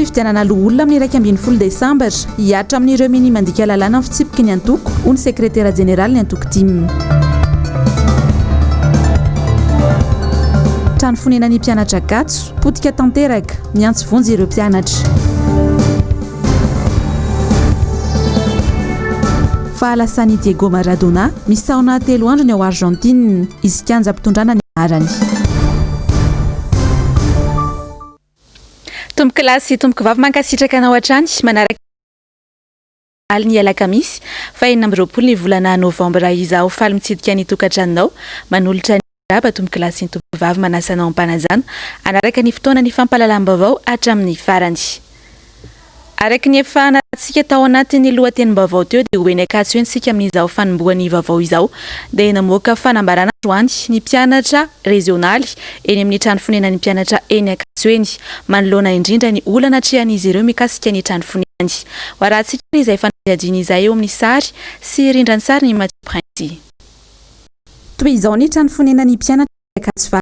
Fifidianana loholona amin'ny 1 Desambra hiatra amin'ireo mini mandika lalàna amin'ny fitsipiky ny antoko ho ny sekretera jeneraly ny antoko 5. Trano fonenan'ny mpianatra Gatso potika tanteraka miantso vonjy ireo mpianatra. FAHALASAN'I Diego Maradona misaona 3 andro ny ao Argentine izy kianja mpitondrana ny arany. Tomboky lahy sy tomboky vavy mankasitraka anao hatrany manaraka Untitled Alakamisy fa 20 ny volana Novambra izao faly mitsidika ny tokantranonao manolotra ny raba tomboky lahy sy tomboky vavy manasanao ampanazana anaraka ny fotoana ny fampahalalam-baovao hatramin'ny farany. Araka ny efa naratsika tao anatin'ny lohatenim-baovao teo dia hoeny akatsy hoe sika amin'izao fanombohan'ny vaovao izao dia namoaka fanambarana androany ny mpianatra rezionaly eny amin'ny trano fonenan'ny mpianatra eny akatsy manoloana indrindra ny olana trehan'izy ireo mikasika ny trano fonenany. Ho arahantsika izay fanadiadiana izay eo amin'ny sary sy rindran'ny sary ny Mathieu Prince. Toy izao ny trano fonenan'ny mpianatra akatsy fa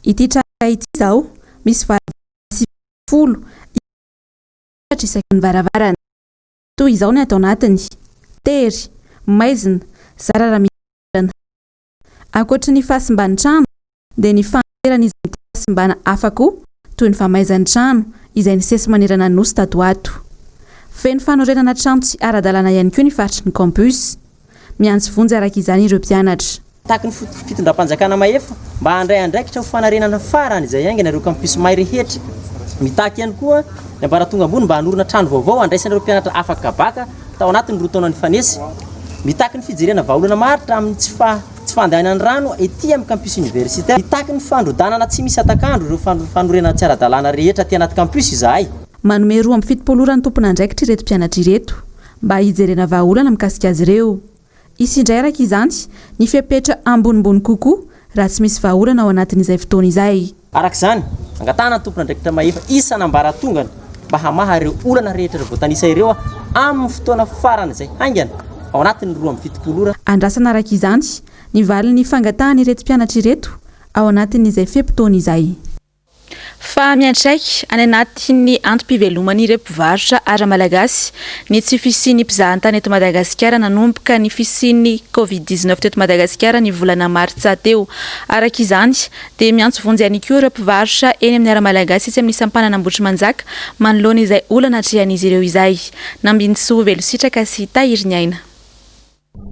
ity trano ity izao misy varavara isaky ny varavarana. Toy izao ny atao anatiny tery, maizina, zarara miarana. Ankoatra ny fahasimbany trano dia ny fanerana izay fahasimbana hafa koa toy ny famaizan'ny trano izay nisesy manerana nosy tato ato. Feno fanorenana trano tsy ara-dalàna ihany koa ny faritry ny campus. Miantso vonjy araka izany ireo mpianatra. Taky ny fitondram-panjakana maefa mba handray andraikitra ho fanarenana farany izay haingana ireo campus may rehetra. Mitaky ihany koa ny ambaratonga ambony mba hanorina trano vaovao andraisan'ireo mpianatra afaka kabaka tao anatin'ny roa taona nifanesy. Mitaky ny fijerena vaolana maritra amin'ny tsy fandehanan'ny rano ety amin'ny campus universitaire. Mitaky ny fandrodanana tsy misy atakandro ireo fanorenana tsy ara-dalàna rehetra aty anaty campus izahay. Manome 2.7 ora ny tompon'andraikitra ireto mpianatra ireto mba hijerena vahaolana mikasika azy ireo. Isindray araka izany ny fepetra ambonimbony kokoa raha tsy misy vahaolana ao anatin'izay fotoana izay. Araka izany angatana ny tompon'andraikitra maefa isan'ambaratongana mba hamaha ireo olana rehetra voatanisa ireo amin'ny fotoana farany izay haingana ao anatin'ny 2.7 ora. Andrasana araka izany ny valin'ny fangatahany ireto mpianatra ireto ao anatin'izay fepitoana izay. Fa miantraika any anatin'ny antom-pivelomany ireo mpivarotra ara-malagasy ny tsy fisian'ny mpizahan-tany eto Madagasikara nanomboka ny fisian'ny Covid-19 teto Madagasikara ny volana Martsa teo. Araka izany dia miantso vonjy ihany koa ireo mpivarotra eny amin'ny ara-malagasy sy amin'ny sampanana Ambotrimanjaka manoloana izay olana trehan'izy ireo izay. Nambinitsoa Velositraka sy Tahiriny Aina.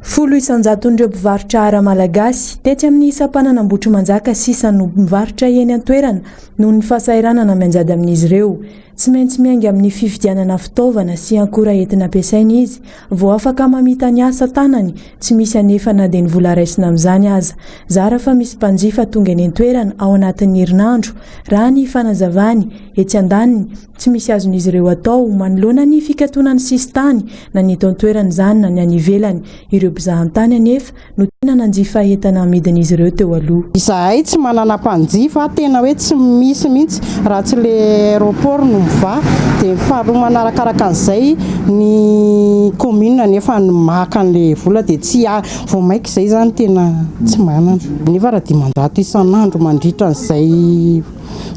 100 ireo mpivarotra ara-malagasy tetsy amin'ny sampanana Ambotrimanjaka sy sanomby mivarotra eny an-toerana noho ny fahasahiranana mianjady amin'izy ireo. Tsy maintsy miainga amin'ny fifidianana fitaovana sy ankora entina ampiasaina izy vao afaka mamita ny asa tanany tsy misy anefa na dia ny vola raisina amin'izany aza. Zara fa misy mpanjifa tonga eny an-toerana ao anatin'ny herinandro raha ny fanazavany etsy andaniny tsy misy azon'izy ireo atao manoloana ny fikatonany sisy tany na ny eto an-toerana izany na ny any ivelany. Ireo mpizahan-tany anefa no tena nanjifa entana amidin'izy ireo teo aloha. Izahay tsy manana mpanjifa tena hoe tsy misy mihitsy raha tsy le aéroport no miva dia faharoa manarakaraka an'izay ny commune nefa maka an'le vola dia tsy vao maika izay zany tena tsy manana. Nefa raha 10 isan'andro mandritra an'izay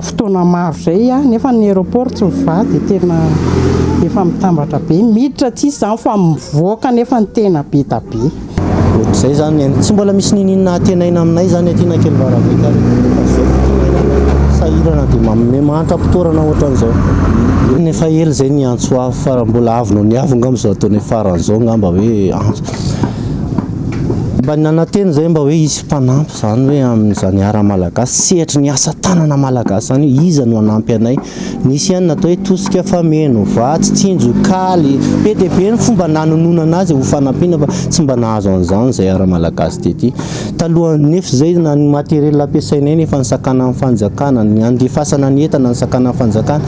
fotoana maro izay nefa ny aéroport tsy miva dia tena efa mitambatra be miditra tsy izany fa mivoaka nefa ny tena be da be. Ohatr'izay zany tsy mbola misy ninina tenaina aminay zany aty na kely varavekary sahirana dia mantra-pitorana ohatran'izao. Nefa ela izay ny antso afo fa mbola avonao ny avo ngamba izao ataony faran'izao ngamba hoe mba nananteny izay mba hoe isy mpanampy izany hoe amin'izany ara-malagasy sehatra ny asa tanana malagasy zany iza no hanampy anay. Nisy ihany natao hoe tosika fameno vatsy tsinjo kaly be dia be ny fomba nanonona anazy ho fanampiana fa tsy mba nahazo an'izany izay ara-malagasy tety. Taloha nefa izay na ny materiel ampiasainay nefa ny sakana amin'ny fanjakana ny andefasana ny entana ny sakana amin'ny fanjakana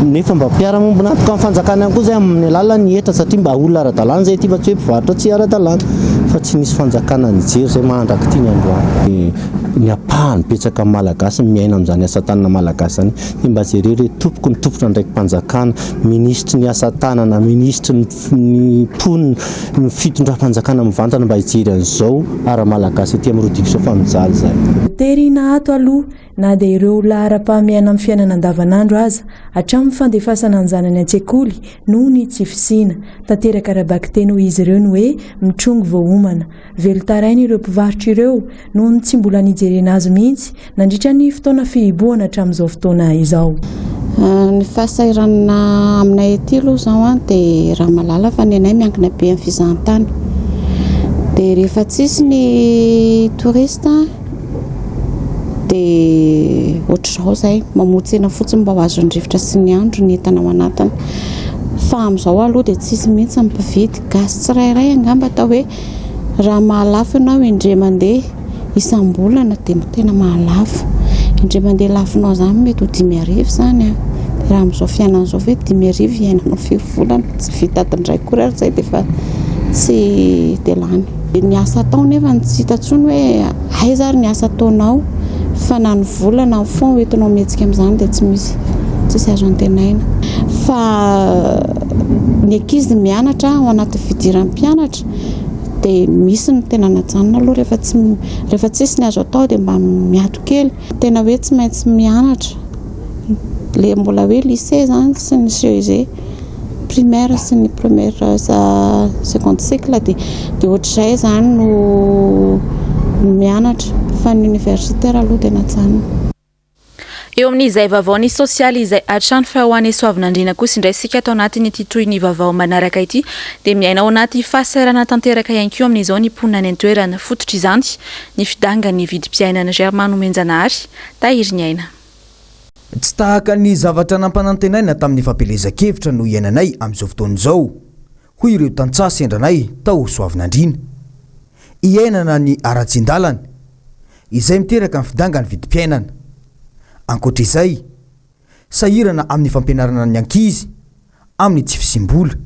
nefa mba mpiara-mombona antoka amin'ny fanjakana ihany koa izay amin'ny alalan'ny entana satria mba olona ara-dalàna izay ty fa tsy hoe mpivarotra tsy ara-dalàna fa tsy nisy fanjakana nijery izay mahandraky ty ny androany. Ny apahany betsaka amin'ny malagasy miaina amin'izany asa tanana malagasy zany dia mba jereo tompoko ny tompona ndraiky mpanjakana ministry ny asa tanana ministry ny mponina ny fitondram-panjakana mivantana mba hijery an'izao ara-malagasy aty amin'ny rodikso fa mijaly zay. tery na ato aloha na dia ireo lahara-pahamiana amin'ny fiainana andavanandro aza hatramin'ny fandefasana ny zanany an-tsekoly noho ny tsy fisiana. Tanteraka arabaky teny ho izy ireo ny hoe mitrongo vao homana. Velotarainy ireo mpivarotra ireo noho ny tsy mbola nijerena azy mihitsy nandritra ny fotoana fihibohana hatramin'izao fotoana izao. Ny fahasairanana aminay ety aloha izao dia raha malala fa ny anay miankina be amin'ny fizahantany. Dia rehefa tsisy ny touriste dia ohatr'izao izay mamontsena fotsiny mba ho azon'ny rivotra sy ny andro ny entana ao anatiny. Fa amin'izao aloha dia tsisy mihitsy mpividy gasy tsirairay angamba atao hoe raha mahalafo ianao indray mandeha isam-bolana dia tena mahalafo. Indray mandeha lafinao izany mety ho 5,000 izany. Raha amin'izao fiainana izao hoe 5,000 iainanao firy volana tsy vita adin-dray kory ary izay dia efa tsy dia lany. Ny asa atao nefa tsy hita intsony hoe aiza ary ny asa ataonao fa na ny volana ny fond entinao mihetsika amin'izany dia tsy misy tsisy azo antenaina. Fa ny ankizy mianatra ao anaty fidiran'ny mpianatra dia misy ny tena najanona aloha rehefa tsisy ny azo atao dia mba miato kely. Tena hoe tsy maintsy mianatra le mbola hoe lycée izany sy ny CEG primaire sy ny première seconde cycle dia ohatr'izay izany no mianatra fa ny universitaire aloha dia najanona. Eo amin'izay vaovao ny sosialy izay hatrany fa ho an'ny soavinandriana kosa indray sika atao anatin'ny ity toy ny vaovao manaraka ity dia miaina ao anaty fahasairana tanteraka ihany koa amin'izao ny mponina ny antoerana fototra izany ny fidangan'ny vidim-piainana Germain Omenjanahary tahiry ny aina. Tsy tahaka ny zavatra nampanantenaina tamin'ny fampelezan-kevitra no iainanay amin'izao fotoana izao. Hoy ireo tantsaha sendranay tao Soavinandriana. Iainana ny ara-tsin-dalana izay miteraka ny fidangany vidim-piainana. Ankoatr'izay, sahirana amin'ny fampianarana ny ankizy amin'ny tsy fisim-bola.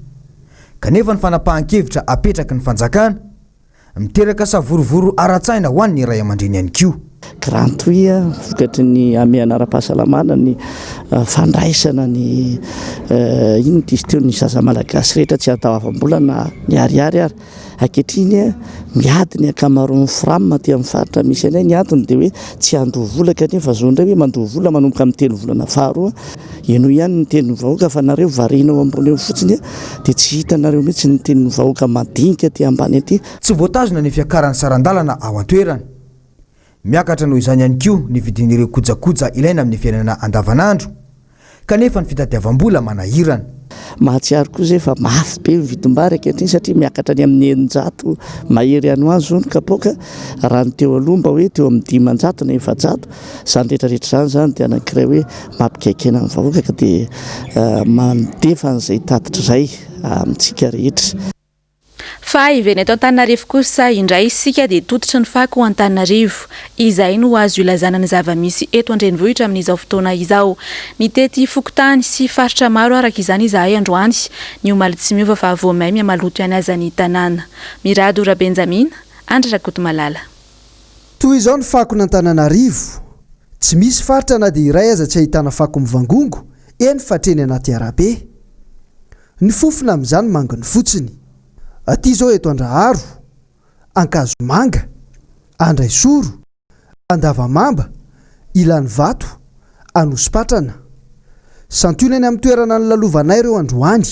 Kanefa ny fanapahan-kevitra apetraka ny fanjakana miteraka savorovoro ara-tsaina ho an'ny ray aman-dreny ihany koa. Grantoia vokatry ny amiana ara-pahasalamana ny fandraisana ny ino dizy teo ny zaza malagasy rehetra tsy atao avam-bola na ny ariary ary ankehitriny miady ny akamaroan'ny firamina aty amin'ny faritra misy anay ny antony dia hoe tsy andoha vola kanefa zao indray hoe mandoha vola manomboka amin'ny 3 volana faharoa eno ihany ny tenin'ny vahoaka fa nareo varinao ambony eo fotsiny dia tsy hitanareo mihitsy ny tenin'ny vahoaka madinika aty ambany aty. Tsy voatazona ny fiakaran'ny sarandalana ao an-toerana. Miakatra noho izany ihany koa ny vidin'ireo kojakoja ilaina amin'ny fiainana andavanandro kanefa ny fitadiavam-bola manahirana. Mahatsiaro koa izay fa mafy be ny vidim-bary ankehitriny satria miakatra ny amin'ny 900 mahery ano azy zao ny kapoaka raha ny teo aloha mba hoe teo amin'ny 500 na 700 izany rehetrarehetra izany dia anankiray hoe mampikaikena ny vahoaka ka dia mandefa an'izay tatitra izay amintsika rehetra. Fa iveny eto Antananarivo kosa indray isika dia totitra ny fako Antananarivo izay no azo ilazana ny zava-misy eto an-drenivohitra amin'izao fotoana izao. Mitety fokontany sy faritra maro araka izany izahay androany ny omaly tsy miova fa voamay miamaloto ihany aza ny tanàna. Miradora Benjamina, Andra Rakotomalala. Toy izao ny fako n'Antananarivo. Tsy misy faritra na dia iray aza tsy ahitana fako mivangongo eny fatreny anaty arabe. Ny fofona amin'izany manginy fotsiny. Aty zao eto Andraharo, Ankazomanga, Andraisoro, Andavamamba, Ilanvato, Anosipatrana. Santionany amin'ny toerana ny lalovanay ireo androany.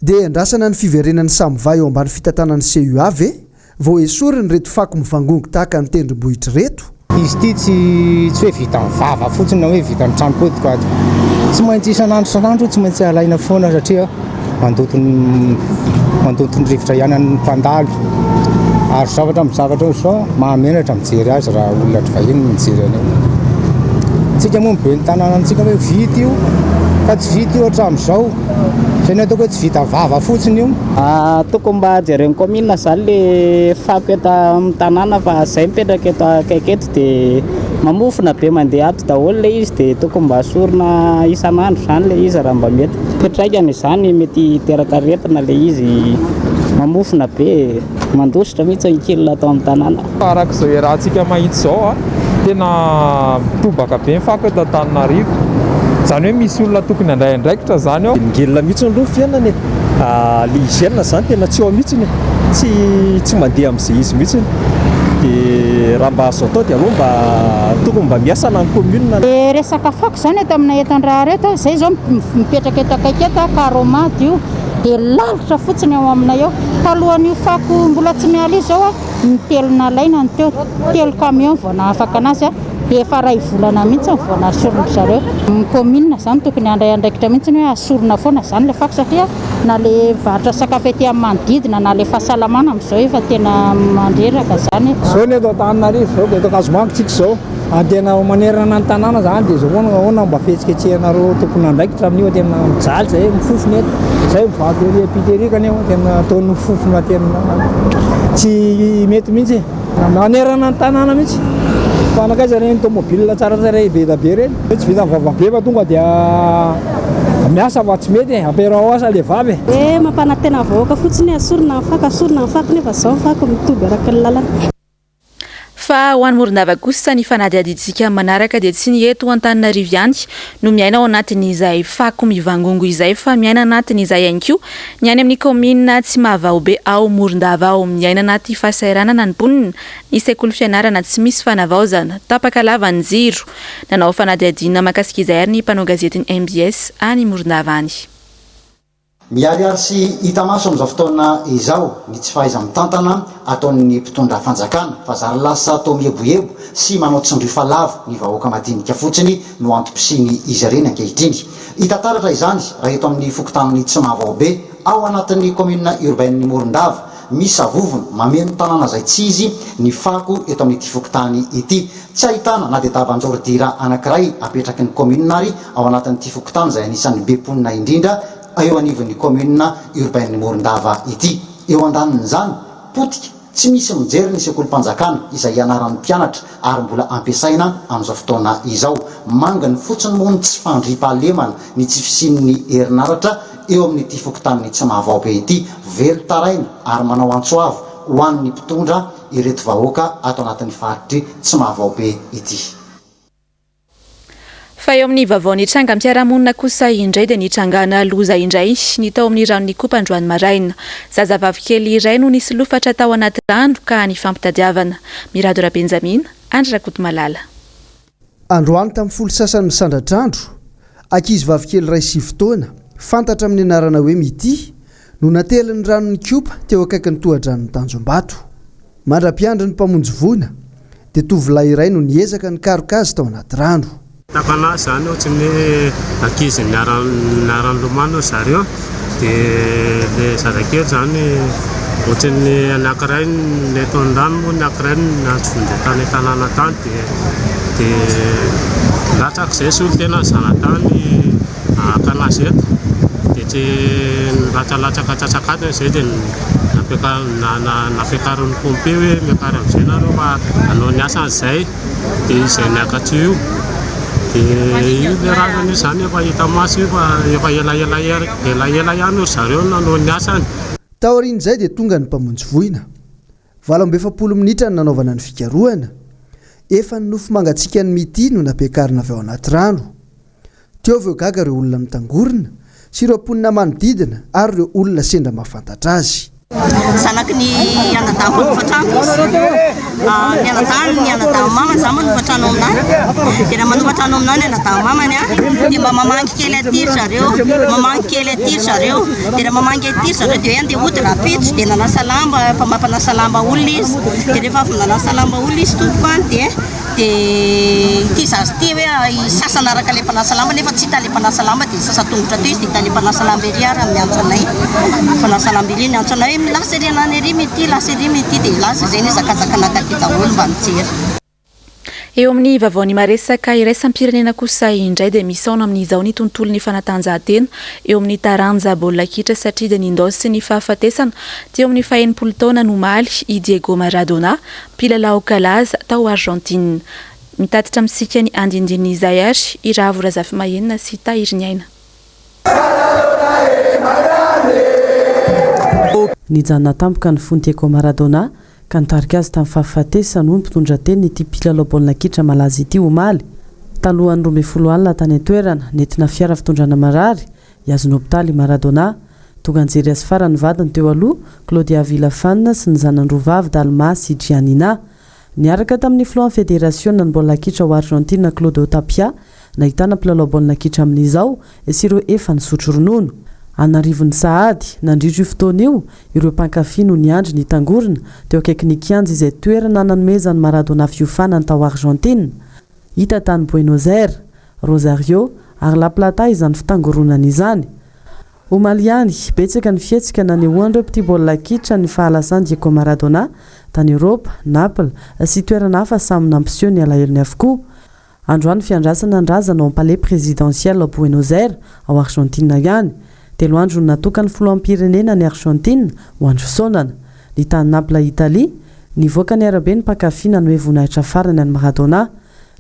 Dia andrasana ny fiverenan'ny Samivay eo ambany fitantanan'ny CUAV vao esoriny reto fako mivangongo tahaka ny tendrombohitra reto. Izy ity tsy hoe vita amin'ny vava fotsiny na hoe vita amin'ny trano podika ato. Tsy maintsy isanandro tsy maintsy alaina foana satria mandotony rivotra ihany ny mpandalo ary zavatra amin'ny zavatra izao mahamenatra mijery azy raha olona vahiny mijery anio. Tsika moa be ny tanànantsika hoe vita io fa tsy vita io hatramin'izao izay ny ataoko hoe tsy vita vava fotsiny io. Tokony mba jeren'ny commune izany le fako eto amin'ny tanàna fa izay mipetraka eto akaiky eto dia mamofona be mandeha ato daholo le izy dia tokony mba asorina isan'andro izany le izy raha mba mety. Petraikany izany mety teraka aretina le izy mamofona be mandositra mihitsy ankilona atao amin'ny tanàna. Araka izao rahantsika mahita izao tena tobaka be ny fako eto Antananarivo. Izany hoe misy olona tokony handray andraikitra izany ao. Ngelina mihitsy ny loha fiainana l'hygiène izany tena tsy ao mihitsy tsy mandeha amin'izay izy mihitsy dia dia raha mba azo atao dia aloha mba tokony mba miasana ny commune. Resaka fako zany eto amina etan-draha reto zay zao mipetraka eto akaiky eto karômaty io dia lalitra fotsiny ao aminay eo. Talohan'io fako mbola tsy miala izy zao nitelona laina ny teo telo camion vao nahafaka anazy dia efa ray volana mihitsy vao nasorona zareo. Ny commune zany tokony handray andraikitra mihitsy hoe asorona foana zany le fako satria na le vatra sakafo ety amin'ny manodidina na le fahasalamana amin'izao efa tena mandreraka zany. Zao ny eto Antananarivo zao dia eto Kasomangitsika zao antena manerana ny tanàna zany dia zao hoana mba fihetsiketsehanareo tokony andraikitra amin'io tena mijaly zay mifofona eto zay mivaky ery epiterika nefa tena ataony mifofona tena tsy mety mihitsy manerana ny tanàna mihitsy. Fa anakaiza reny tomobile tsaratsara be da be reny tsy vita vavabe fa tonga dia miasa fa tsy mety amperaho asa le vavy mampana tena vahoaka fotsiny asorona ny fako nefa zao ny fako mitoby araka ny lalana. Fa ho an'ny Morondava kosa ny fanadihadihitsika manaraka dia tsy ny eto Antananarivo ihany no miaina ao anatin'izay fako mivangongo izay fa miaina anatin'izay ihany koa ny any amin'ny commune tsy Vaovao ao Morondava ao miaina anaty FAHALASAN'I ny mponina ny sekoly fianarana tsy misy fanavaozana tapaka lava ny jiro nanao fanadihadiana makasika izay ary ny mpanao gazetiny MBS any Morondava any. Miariary sy hita maso amin'izao fotoana izao ny tsy fahaiza mitantana ataon'ny mpitondra fanjakana fa zary lasa atao mieboebo sy manao tsindry falavo ny vahoaka madinika fotsiny no antom-pisiny izy ireny ankehitriny. Hita taratra izany raha eto amin'ny fokotan'ny tsy Vaovao be ao anatin'ny commune urbaine Morondava misy avovony mameno tanàna zay tsy izy ny fako eto amin'ity fokotany ity. Tsy ahitana na dia taban-jordira anankiray apetraky ny commune ary ao anatin'ity fokotany zay anisan'ny be mponina indrindra eo anivon'ny commune urbaine Morondava ity. Eo andanin'izany potika tsy misy mijery ny sekolim-panjakana izay ianaran'ny mpianatra ary mbola ampiasaina amin'izao fotoana izao. Mangany fotsiny moa ny tsy fandriam-pahalemana ny tsy fisian'ny herinaratra eo amin'ity fokotan'ny tsy Vaovao be ity. Velo taraina ary manao antsoavo ho an'ny mpitondra ireto vahoaka ato anatin'ny faritry tsy Vaovao be ity. Fa eo amin'ny vaovao ny tranga mpiaramonina kosa indray dia nitrangana loza indray ny tao amin'ny ranon'ny kopa androany maraina. Zazavavy kely iray no nisy lofatra tao anaty rano ka ny fampitadiavana. Miradora Benjamin, Andry Rakoto Malala. Androany tamin'ny folo sasany misandratrandro, ankizy vavikely iray 7 taona, fantatra amin'ny anarana hoe Mity, no natelin'ny ranon'ny kopa teo akaikin'ny tohadranon'ny Tanjombato. Mandra-piandry ny mpamonjy voina, dia tovolahy iray no niezaka ny karokazy tao anaty rano. Takana zany ohatrany hoe ankizy niaran'ilomano zareo dia le zazakely zany ohatrany anankiray ny eto an-drano moa ny anankiray natsonja tany tanàna tany dia latsaka izay solo tena zanatany akanazy eto dia tsy latsalatsaky atsasakatiny izay dia nafiakaron'ny pompe hoe miakary amin'izay nareo fa hanao ny asan'izay dia izay niakatry io. Io le ranony zany efa hita maso fa efa ela ihany zareo nanao ny asany. Tao aorian'izay dia tonga ny mpamonjy voina. 20 minitra ny nanaovana ny fikarohana. Efa ny nofo mangatsiaka ny Mity no nampiakarina avy ao anaty rano. Teo avy eo gaga ireo olona mitangorona sy ireo mponina manodidina ary ireo olona sendra mahafantatra azy. Zanaky ny anadamo nofatrano ny anadamo ny anadamo mama za moa nofatrano aminany dia raha manofatrano aminany anadamo mamany dia mba mamangy kely aty zareo dia raha mamangy aty zareo dia hoe andeha hody raha pitso dia nanasa lamba mampanasa lamba olona izy dia rehefa avy nanasa lamba olona izy tompoko any dia ity zazy ity hoe sasana araka le mpanasa lamba nefa tsy hita le mpanasa lamba dia sasa tongotra to izy dia hita le mpanasa lamba ery ary amin'ny antso anay mpanasa lamba ery ny antso anay lasa ery anany ery mety lasa ery mety dia lasa izay ny zakazakana ty daholo mba mijery. Eo amin'ny vaovao ny maresaka iraisam-pirenena kosa indray dia misaona amin'izao ny tontolo ny fanatanjahantena eo amin'ny taranja baolina kitra satria dia nindaosy ny fahafatesana teo amin'ny 40 taona nomaly i Diego Maradona mpilalao kalaza tao Argentine. Mitatitra amintsika ny andindiny izay ary Iravo Razafy Mahenina sy Tahiry Aina. Nijanona tampoka ny fony Diego Maradona ka nitarika azy tamin'ny fahafatesana no mpitondra teny ity mpilalao baolina kitra malaza ity omaly. Talohan'ny 12 alina tany an-toerana nentina fiara fitondrana marary iazony hopitaly Maradona. Tonga nijery azy farany vadiny teo aloha Claudia Villafana sy ny zanany roa vavy Dalma sy Giannina. niaraka tamin'ny floan'ny fédération ny baolina kitra ao Argentine Claude Tapia nahitana mpilalao baolina kitra amin'izao sy ireo efa nisotro ronono. Anarivon'ny Sahady nandritra io fotoana io ireo mpankafy no niandry nitangorona teo akaiky ny kianja izay toerana nanomezany Maradona fiofanany tao Argentine. Hita tany Buenos Aires, Rosario ary La Plata izany fitangoronana izany. Omaliany betsaka ny fihetsika nanehoan'ireo mpity baolina kitra ny FAHALASAN'I Maradona tany Europa, Naples sy toerana hafa samy nampiseho ny alahelo avokoa. Androany fiandrasana ndrazana ao palais présidentiel ao Buenos Aires ao Argentine ihany. 3 andro natokany filoham-pirenena ny Argentine ho andro fisaonana. Ny tany Naples Italia nivoaka ny arabe ny mpankafina no hoe voninahitra farany any Maradona.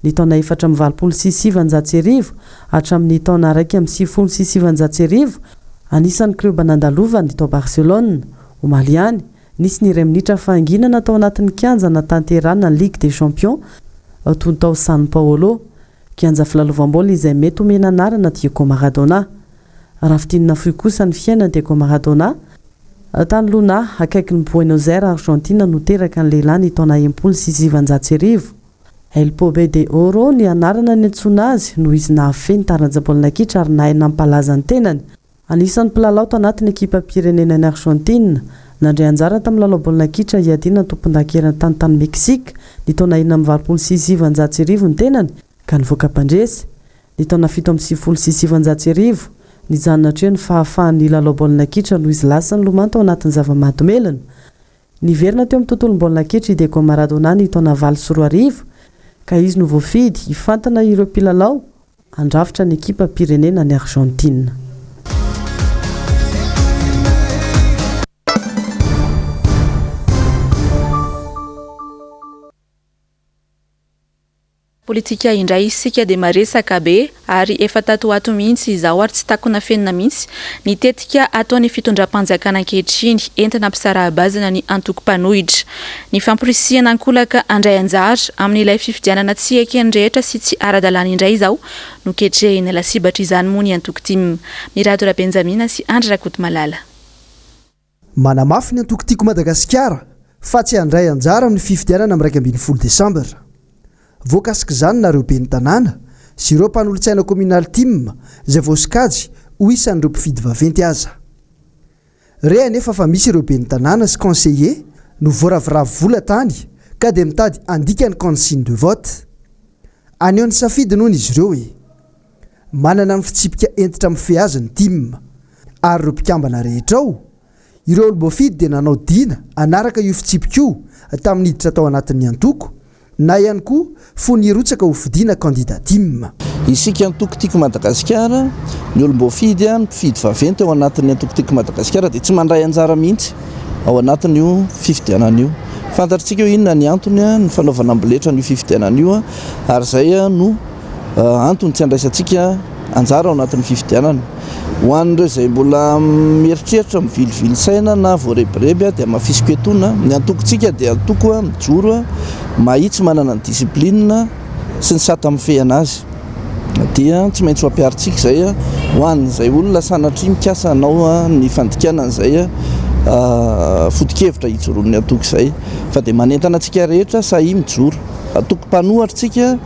Ny taona 426 hatramin'ny taona 126 anisan'ny klub nandalovany tao Barcelone. Omaliany nisy ny 2 minitra fahanginana tao anatin'ny kianja natanterana ny Ligue des Champions toy tao São Paulo, kianja filalaovam-baolina izay mety omena anarana Diego Maradona. Rafitinina fohy kosa ny fiainany Diego Maradona tany Luna akaiky ny Buenos Aires Argentine no teraka ny lehilahy ny taona 16 El Pobe de Oro ny anarana ny antsona azy no izy nahafeny taranja baolina kitra ary nahay nampalaza ny tenany. Anisan'ny mpilalao tao anatin'ny ekipa pirenena ny Argentine nandray anjara tamin'ny lalao baolina kitra iadina tompon-dakerana tany Meksika ny taona 26 ny tenany ka nivoaka mpandresy. Ny taona 76 nijanona hatreo ny fahafahan'ny lalao baolina kitra no izy lasa ny lomano tao anatin'ny zava-mahadomelona. Niverina teo amin'ny tontolon'ny baolina kitra i Diego Maradona ny taona 24 ka izy no voafidy hifantana ireo mpilalao andrafitra ny ekipa pirenena ny Argentine. Politika indray isika dia maresaka be ary efa tatoato mihitsy izao ary tsy takona fenina mihitsy nitetika ataony fitondram-panjakana ankehitriny entina ampisarabazana ny antoko-panohitra. Ny famporisihana ankolaka andray anjara amin'ilay fifidianana tsy ekeny rehetra sy tsy ara-dalàna indray izao no ketrehina lasibatra izany moa ny antoko-tim. Miradora Benjamina sy Andra Rakotomalala. Manamafy ny antoko-tiako Madagasikara fa tsy andray anjara amin'ny fifidianana amin'ny 12 Desambra. Voakasika izany nareo ben'ny tanàna sy ireo mpanolontsaina communal team izay voasikajy ho isan'ireo mpifidy vaventy aza. Re anefa fa misy ireo ben'ny tanàna sy conseiller no voaravoravo vola tany ka dia mitady andikany consigne de vote. Aneo ny safidy noho izy ireo hoe manana ny fitsipika entitra amin'ny azy ny team ary ireo mpikambana rehetra ao ireo olobofidy dia nanao dina anaraka io fitsipika io tamin'ny hiditra tao anatin'ny antoko na ihany koa fonirotsaka ho fidiana candidat team. Isika antoko-tiako Madagasikara ny olom-boafidy mpifidy vaventy ao anatin'ny antoko-tiako Madagasikara dia tsy mandray anjara mihitsy ao anatin'io fifidianana io. Fantatritsika hoe inona ny antony ny fanaovana amboletra ny fifidianana io ary izay no antony tsy andraisantsika anjara ao anatin'ny fifidianana. Ho an'ireo izay mbola mieritreritra mivilivily saina na voarebireby dia mafisiko etona ny antokontsika dia antoko mijoro mahitsy manana ny disiplinina sy ny sata mifehana azy dia tsy maintsy mampiaritsika izay ho an'izay olona sanatria mikasa anao ny fandikanana izay foto-kevitra hijoroan'ny antoko izay fa dia manentana antsika rehetra sahy mijoro antoko-panohatra tsika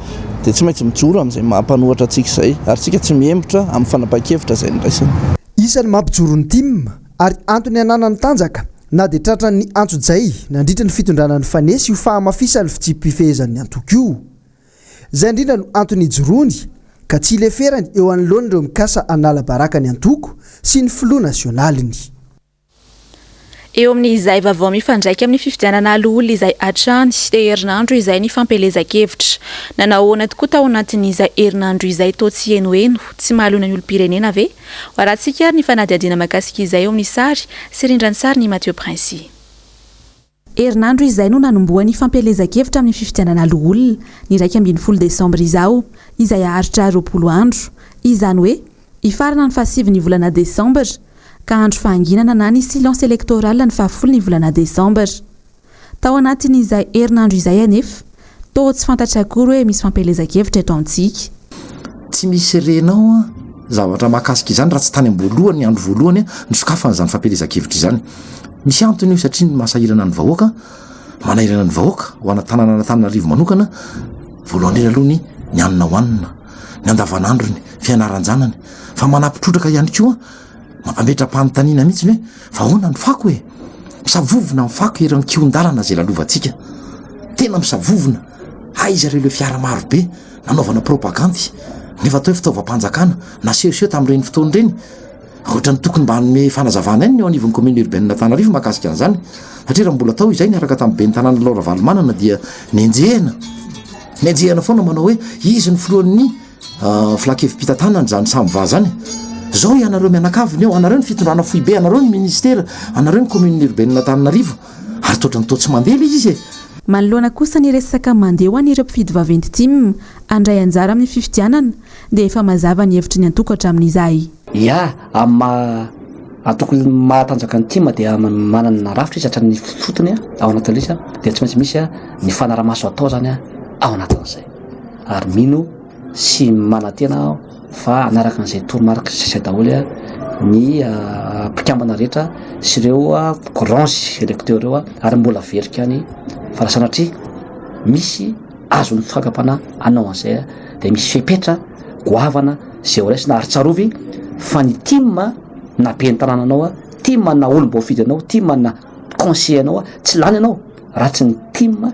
dia tsy maintsy mijoro amin'izay mahampanohatra antsika izay ary tsika tsy miembotra amin'ny fanapahan-kevitra izay niraisana. Isan'ny mampijoro ny team ary antony ananany tanjaka na dia tratran'ny antso-jay nandritra ny fitondrana ny fanesy io fahamafisany fitsipifehezan'ny antoko io. Izay indrindra no antony ijoroany ka tsy leferany eo anoloany ireo mikasa anala baraka ny antoko sy ny filoha nasionaliny. Eo amin'izay vaovao mifandraika amin'ny fifidianana aloha izay hatrany sy dia herinandro izay ny fampelezan-kevitra. Nanahoana tokoa tao anatin'izay herinandro izay toa tsy henoheno tsy mahalona ny olom-pirenena ve? Ho arahantsika ny fanadihadiana mahakasika izay eo amin'ny sary sy rindrany sary ny Mathieu Prince. Herinandro izay no nanomboan'ny fampelezan-kevitra amin'ny fifidianana aloha ny 12 Desambra izao izay aharitra 20 andro. Izany hoe ifarana ny fahasivy ny volana Desambra ka andro fahanginana na ny silence électoral ny 10 ny volana Desambra. Tao anatin'izay herinandro izay anefa toa tsy fantatra akory hoe misy fampelezan-kevitra eto amintsika. Tsy misy renao zavatra mahakasika izany raha tsy tany am-boalohany ny andro voalohany ny sokafan'izany fampelezan-kevitra izany. Misy antony io satria ny mahasahirana ny vahoaka manairana ny vahoaka ho ana tanàna na tananarivo manokana voalohany indrindra aloha ny anina hoanina ny andavanandrony fianaran-janany fa manampitrotraka ihany koa mampametram-panontaniana mihitsy hoe vahoana ny fako e misavovona ny fako eran'ny kion-dalana zay lalovantsika tena misavovona aiza reo le fiara maro be nanaovana propagandy nefa atao hoe fitaovam-panjakana na sehoseho tamin'ireny fotoany reny ohatrany tokony mba hanome fanazavana any ny eo anivon'ny commune urbaine Tanarivo mahakasika an'izany satria raha mbola tao izay niaraka tamin'ny ben'ny tanàna LOHOLONA dia nenjehana foana manao hoe izy ny filohan'ny filakevim-pitantanany zany samyva zany zao ianareo mianakaviny eo anareo ny fitondrana foibe anareo ny ministera anareo ny commune urbaine Tanarivo ary toatrany toa tsy mandeha le izy e manoloana kosa ny resaka mandeha ho an'ireo mpifidy vaventy tim andray anjara amin'ny fifidianana dia efa mazava ny hevitry ny antokatra amin'izay ia atoko mahatanjaka ny tima dia manana rafitra izy hatrany fotony ao anatin'izy dia tsy maintsy misy ny fanaramaso atao zany ao anatin'izay ary mino sy manantena fa anaraka an'izay toromarika zay daholo ny mpikambana rehetra sy ireo grands électeurs ireo ary mbola verika any fa sanatria misy azo ny fakapana anao an'izay dia misy fepetra goavana zay ho raisina ary tsarovy fa ny tima na ben'ny tanànanao tima na olom-bo fidy anao tima na conseil anao tsy lany anao raha tsy ny tima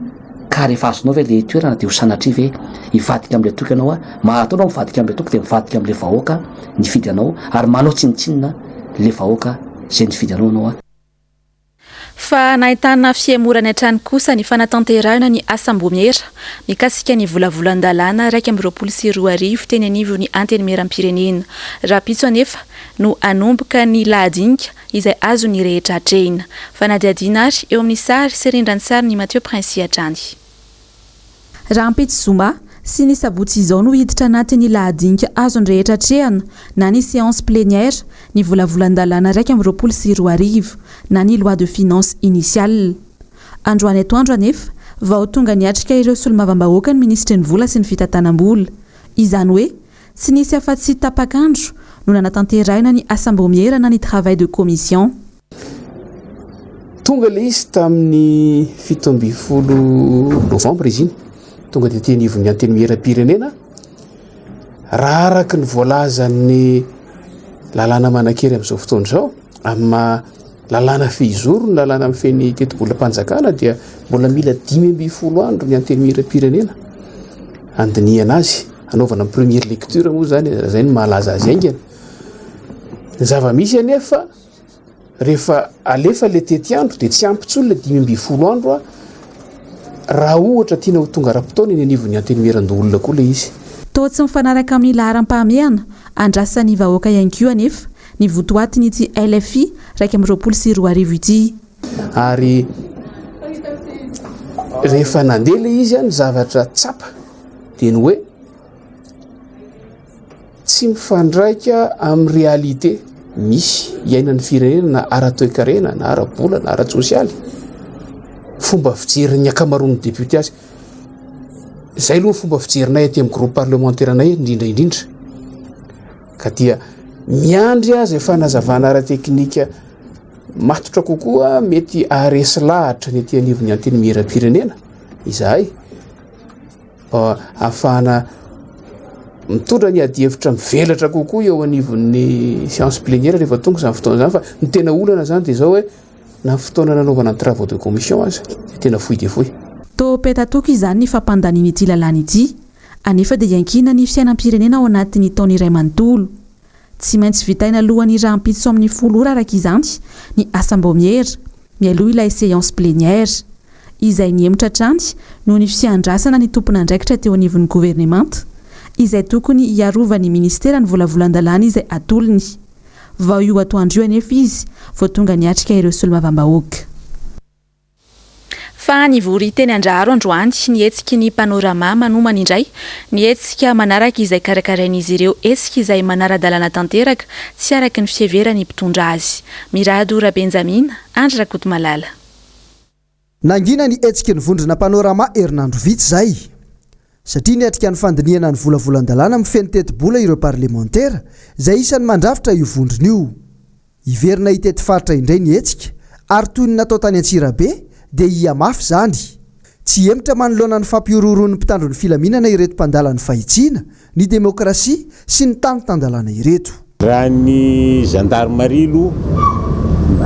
ka rehefa azonao ve le toerana dia ho sanatria ve hivadika amin'le toky anao mahatao anao mivadika amin'le toky dia mivadika amin'le vahoaka ny fidy anao ary manao tsinitsinina le vahoaka zay ny fidy anao fa nahitana fiemorany hatrany kosa ny fanatanterahana ny asam-bomiera mikasika ny volavolan-dalàna 2024 teny anivo ny antenimieram-pirenena raha pitso anefa no anomboka ny lahadinika izay azo ny rehetra hatrehina fa nadiadiana ary eo amin'ny sary sy rindrany sary ny Mathieu Prince hatrany raha ampitsy zoma sy ny sabotsy izao no hiditra anatin'ny lahadinika azo ny rehetra hatrehana na ny séance plénière ny volavolan-dalàna 2024 na ny loi de finance initiale androany eto andro anefa vao tonga niatrika ireo solomavambahoaka ny ministry ny vola sy ny fitantanam-bola izany hoe tsy nisy afa-tsy tapakandro no nanatanterahina ny assemblée na ny travail de commission tonga le izy tamin'ny 17 novambra izy iny tonga dia tenivon'ny antenimieram-pirenena raha araky ny voalazan'ny lalàna manan-kery amin'izao fotoana izao amin'ny lalàna fehizoro ny lalàna amin'ny feny teti-bola-mpanjakana dia mbola mila 10 andro ny antenimieram-pirenena andiniana azy anaovana amin'ny première lecture moa zany zay ny mahalaza azy aingana ny zava-misy anefa rehefa alefa le tety andro dia tsy ampitsolo le 10 andro raha ohatra tiana ho tonga ra-potoana ny anivon'ny antenimieran-dolona koa le izy toa tsy mifanaraka amin'ny laharam-pahamehana andrasan'ny vahoaka ihany koa anefa ny votoatiny ity LFI 2024 ity ary rehefa nandeha le izy ny zavatra tsapa dia ny hoe tsy mifandraika amin'ny réalité misy iainan'ny firenena na ara-toe-karena na ara-bola na ara-tsosialy fomba fijerin'ny akamaroan'ny député azy zay aloha fomba fijerinay aty amin'ny groupe parlementaire anay indrindraindrindra ka dia miandry azy fanazavana ara-teknika matotra kokoa mety aresy lahatra ny aty anivon'ny antenimieram-pirenena izahay ahafahana mitondra ny adi-hevitra mivelatra kokoa eo anivon'ny séance plénière rehefa tonga izany fotoana zany fa ny tena olana zany dia zao hoe na fotoana nanaovana ny travaux de commission azy tena fohy dia fohy to petatoko izany ny fampandaniny ity lalàna ity anefa dia iankina ny fiainam-pirenena ao anatin'ny taona iray manontolo tsy maintsy vitaina alohan'ny raha ampitso amin'ny 10 ora araka izany ny assemblée mialoha ilay séance plénière izay niemotra hatrany noho ny fiandrasana ny tompona andraikitra teo anivon'ny gouvernemanta izay tokony hiarovany ministera ny volavolan-dalàna izay atolony vao io atoandro io anefa izy vao tonga niatrika ireo solomavambahoaka fa ny vory teny andraro androany nihetsiky ny panorama manomana indray nihetsiky manaraka izay karakarain'izy ireo esika izay manara-dalàna tanteraka tsy araky ny fiheverany mpitondra azy Mirado Ra Benjamina Andry Rakoto Malala nangina ny etsika ny vondrona panorama herinandro vitsy zay satria niatrika ny fandiniana ny volavolan-dalàna mifeny teti-bola ireo parlementaire izay isan'ny mandrafitra io vondrona io iverina hitety faritra indray ny etsika ary toy ny natao tany Antsirabe dia iamafy zany tsy emitra manoloana ny fampiororoan'ny mpitandro ny filaminana ireto mpandala ny fahitsiana ny demokrasia sy ny tany tandalana ireto raha ny gendarmerie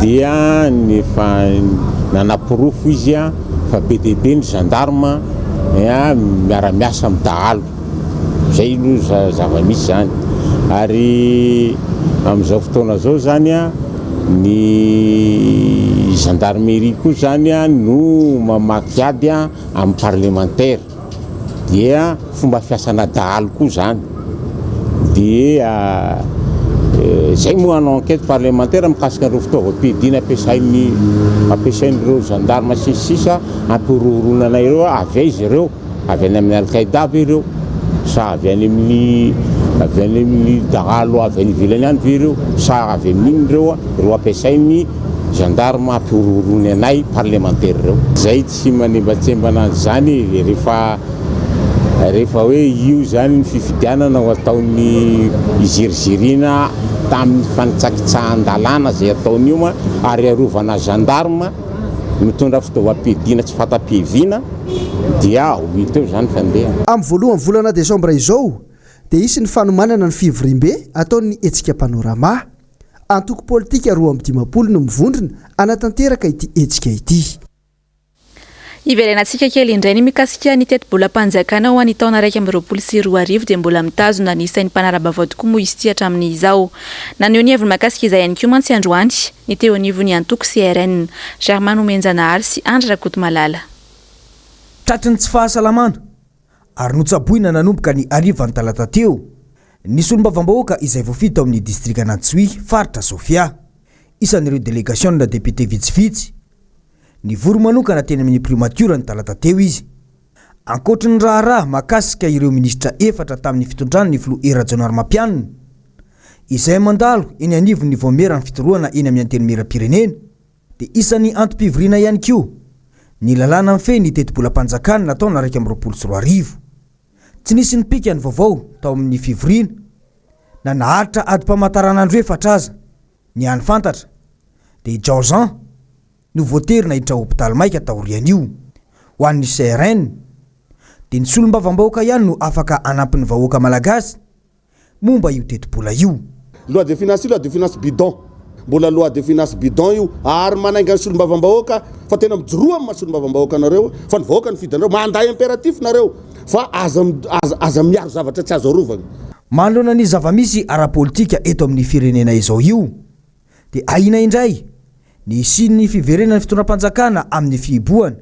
dia nefa nanapirofo izy a fa be dia be ny gendarme miara-miasa amin'ny dahalo zay aloha zava-misy zany ary amin'izao fotoana zao zany a ny gendarmerie koa zany a no mamaky ady a amin'ny parlementaire dia fomba fiasana dahalo koa zany dia zay moa hanao enquête parlementaire mikasika ireo fitaovam-piadiana ampiasain'ireo gendarme sisa ampirororonana ireo avy aizy ireo avy any amin'ny alkaida avy ireo sa avy any amin'ny dahalo avy any ivelany any ve ireo sa avy amin'iny ireo ampiasain'ny gendarme ampirororony anay parlementaire ireo zay tsy manembatsembana zany rehefa hoe io zany ny fifidianana ho ataon'ny izirizirina tamin'ny fanitsakitsahan-dalàna zay ataony io ary arovana gendarme mitondra fitaovam-piadiana tsy fatam-piaviana dia hita eo zany fandeha amin'ny voalohany volana desambra izao dia isy ny fanomanana ny fivorimbe ataon'ny hetsika panorama antoko politika 2020 no mivondrona anatanteraka ity hetsika ity iverenantsika kely indray ny mikasika ny teti-bolam-panjakana ho any taona 2024 dia mbola mitazona ny isain'ny mpanarabavao tokoa moa izy ty hatramin'izao na ny onivony makasika izay ihany koa mantsy androany ny teo anivony antoko CRN Germain Omenjanahary sy Andry Rakotomalala tratriny tsy fahasalamana ary notsaboina nanomboka ny arivan'ny talata teo nisy olombavambahoaka izay voafito amin'ny distrika Antsy faritra Sofia isan'ireo délégation na député vitsivitsy ny voro manokana teny amin'ny primature ny talata teo izy ankoatra ny raharaha makasika ireo ministra efatra tamin'ny fitondrana ny filoha Era-Jaonary Mampianina izay mandalo eny anivon'ny voamera ny fitoroana eny amin'ny antenimera-pirenena dia isan'ny antom-pivoriana ihany koa ny lalàna mifehy ny teti-bolam-panjakana nataona 2024 tsy nisy nipika ny vaovao tao amin'ny fivoriana na naharitra adi-pamatarana efatra aza ny any fantatra dia Jaozan no voatery nahiditra hôpitaly maika taorian'io ho an'ny CRN dia ny solom-bavambahoaka ihany no afaka anampin'ny vahoaka malagasy momba io teti-bola io loi de finance bidon mbola loi de finance bidon io ary manainga ny solom-bavambahoaka fa tena mijoroa amin'ny solom-bavambahoaka nareo fa ny vahoaka ny fidanareo manday impératif nareo fa aza miaro zavatra tsy azo arovana manoloana ny zavamisy ara-politika eto amin'ny firenena izao io dia aina indray ny sin'ny fiverenany fitondram-panjakana amin'ny fihiboana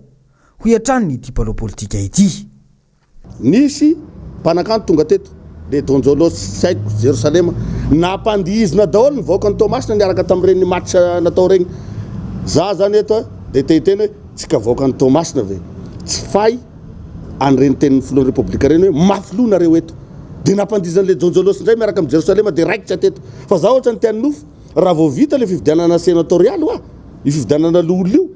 ho iatrany ny tipalo politika ity nisy mpanakanto tonga teto le donjolo saiko Jerusalema nampandihizina daholo ny vahoaka ny Tomasina niaraka tamin'ireny match natao regny za zany eto dia tehiteny hoe tsika vahoaka ny Tomasina ve tsy fay an'ireny tenin'ny filohan'ny republika reny hoe mafy nareo eto dia nampandihizan'le donjolos indray miaraka amin'ny Jerusalema dia raikitra teto fa za ohatra ny tiany nofo raha vao vita le fifidianana sénatorialy io fifidianana lolo io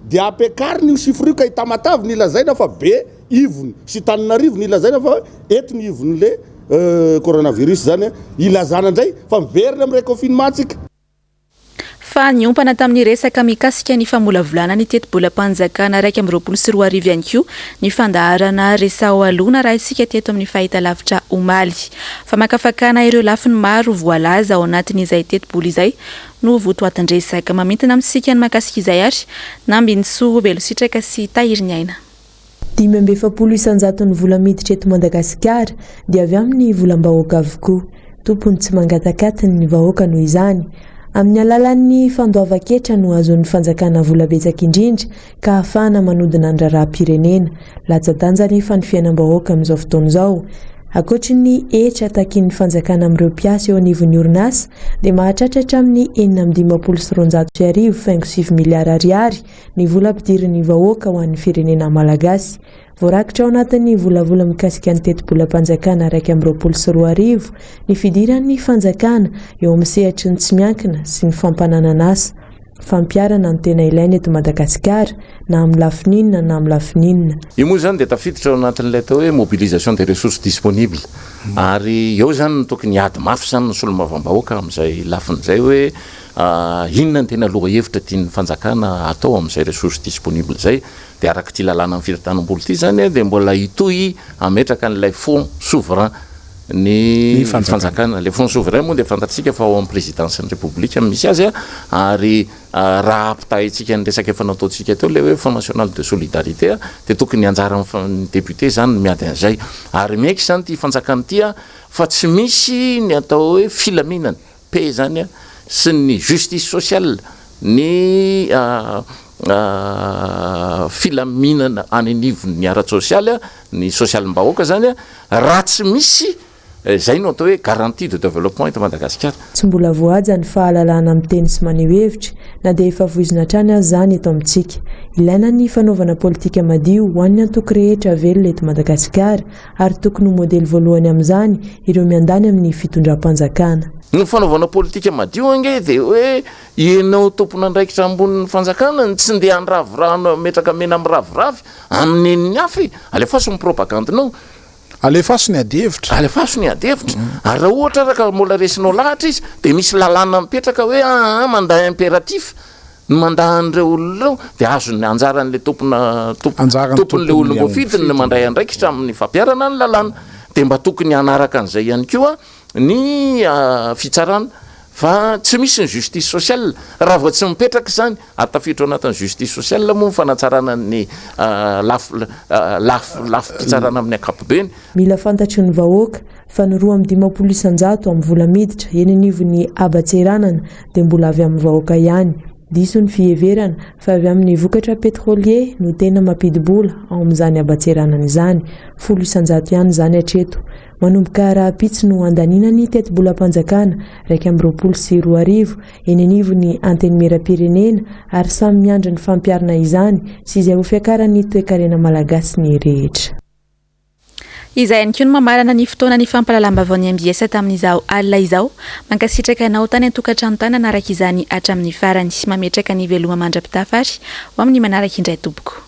dia apekariny io chiffre io ka hitamatavy ny ilazaina fa be ivony sy Tananarivo ny ilazaina fa eto ny ivony le coronavirus zany ilazana indray fa miverina amin'ny confinement tsika fa niompana tamin'ny resaka mikasika ny famolavolana ny teti-bolam-panjakana 2024 ihany koa ny fandaharana resao alona raha isika teto amin'ny fahitalavitra omaly fa makafakana ireo lafiny maro voalaza ao anatin'izay teti-bola izay no votoatin-dresaka mamintana amintsika ny makasika izay ary nambiny soa velositraka sy tahiriny aina 570 isanjaton'ny vola miditra eto Madagasikara dia avy amin'ny volam-bahoaka avokoa tompony tsy mangatakatiny ny vahoaka noho izany amin'ny alalan'ny fandoava-ketra no azon'ny fanjakana vola betsaka indrindra ka ahafahana manodina ny raharaham-pirenena latsa-danja nefa ny fiainam-bahoaka amin'izao fotoana izao ankoatra ny etra takin'ny fanjakana amin'ireo mpiasa eo anivon'ny orinasa dia mahatratratra amin'ny 4,900,000,000 miliara ariary ny vola ampidirin'ny vahoaka ho an'ny firenena malagasy voarakitra ao anatin'ny volavola mikasika ny teti-bolam-panjakana 2024 ny fidiran'ny fanjakana eo amin'ny sehatry ny tsy miankina sy ny fampananana asa fampiarana ny tena ilaina eto Madagasikara na amin'ny lafininina na amin'ny lafininina. Io moa zany dia tafiditra ao anatin'ilay atao hoe mobilisation des ressources disponibles ary eo zany tokony hiady mafy zany ny solombavambahoaka amin'izay lafin'izay hoe inona ny tena loha hevitra tian'ny fanjakana atao amin'izay ressources disponibles zay dia araka ty lalàna amin'ny fitantanam-bola ity zany dia mbola hitohy ametraka n'ilay fonds souverain ny fanjakana. Le fonds souverain moa dia fantatsika fa ao amin'ny présidencen'ny république misy azy ary raha ampitahintsika ny resaka efa nataontsika teo le hoe fonds national de solidarité dia tokony anjaran'ny député zany miady an'izay ary mieky zany ty fanjakana ty fa tsy misy ny atao hoe filaminana pe zany sy ny justice sociale ny filaminana any anivon'ny ara-tsosialy ny sosialim-bahoaka zany raha tsy misy zay no atao hoe garantie de développement eto Madagasikara. Tsy mbola voaja ny fahalalana amin'ny teny sy maneho hevitra na dia efa voizina hatrany azy zany eto amintsika. Ilaina ny fanaovana politika madio ho an'ny antoky rehetra velona eto Madagasikara ary tokony ho modely voalohany amin'izany ireo miandany amin'ny fitondram-panjakana. Ny fanaovana politika madio ange dia hoe ianao tompona andraikitra ambonin'ny fanjakana tsy ndeha andravorano metraka mena amin'ny raviravy amin'ny eniny afy alefaso ny propagandinao alefaso ny adihevitra ary raha ohatra raka mbola resinao lahatra izy dia misy lalàna mipetraka hoe manday impératif ny mandahan'ireo olonareo dia azony anjaran'le tompon'le olom-boafidiny ny mandray andraikitra amin'ny fampiarana ny lalàna dia mba tokony hanaraka an'izay ihany koa ny fitsarana fa tsy misy ny justice sociale raha vao tsy mipetraka zany ary tafiditra anatin'ny justice sociale moa ny fanatsarana ny lafim-pitsarana amin'ny ankapobeny. Mila fantatry ny vahoaka fa ny 2,900 amin'ny vola miditra eny anivon'ny abatseranana dia mbola avy amin'ny vahoaka ihany. Diso ny fiheverana fa avy amin'ny vokatra pétrolier no tena mampidi-bola ao amin'izany abatseranana izany 900 ihany zany hatreto. Manomboka raha-pitsy no andaninany teti-bolam-panjakana 220 eny anivon'ny anteny mera-pirenena ary samy miandry ny fampiarana izany sy izay ho fiakaran'ny toe-karena malagasy ny rehetra. Izay ihany koa no mamarana ny fotoana ny fampahalalam-baovao MBS tamin'izao alina izao mankasitraka anao tany an-tokantrano tany anaraka izany hatramin'ny farany sy mametraka ny veloma mandra-pitafary ho amin'ny manaraka indray tompoko.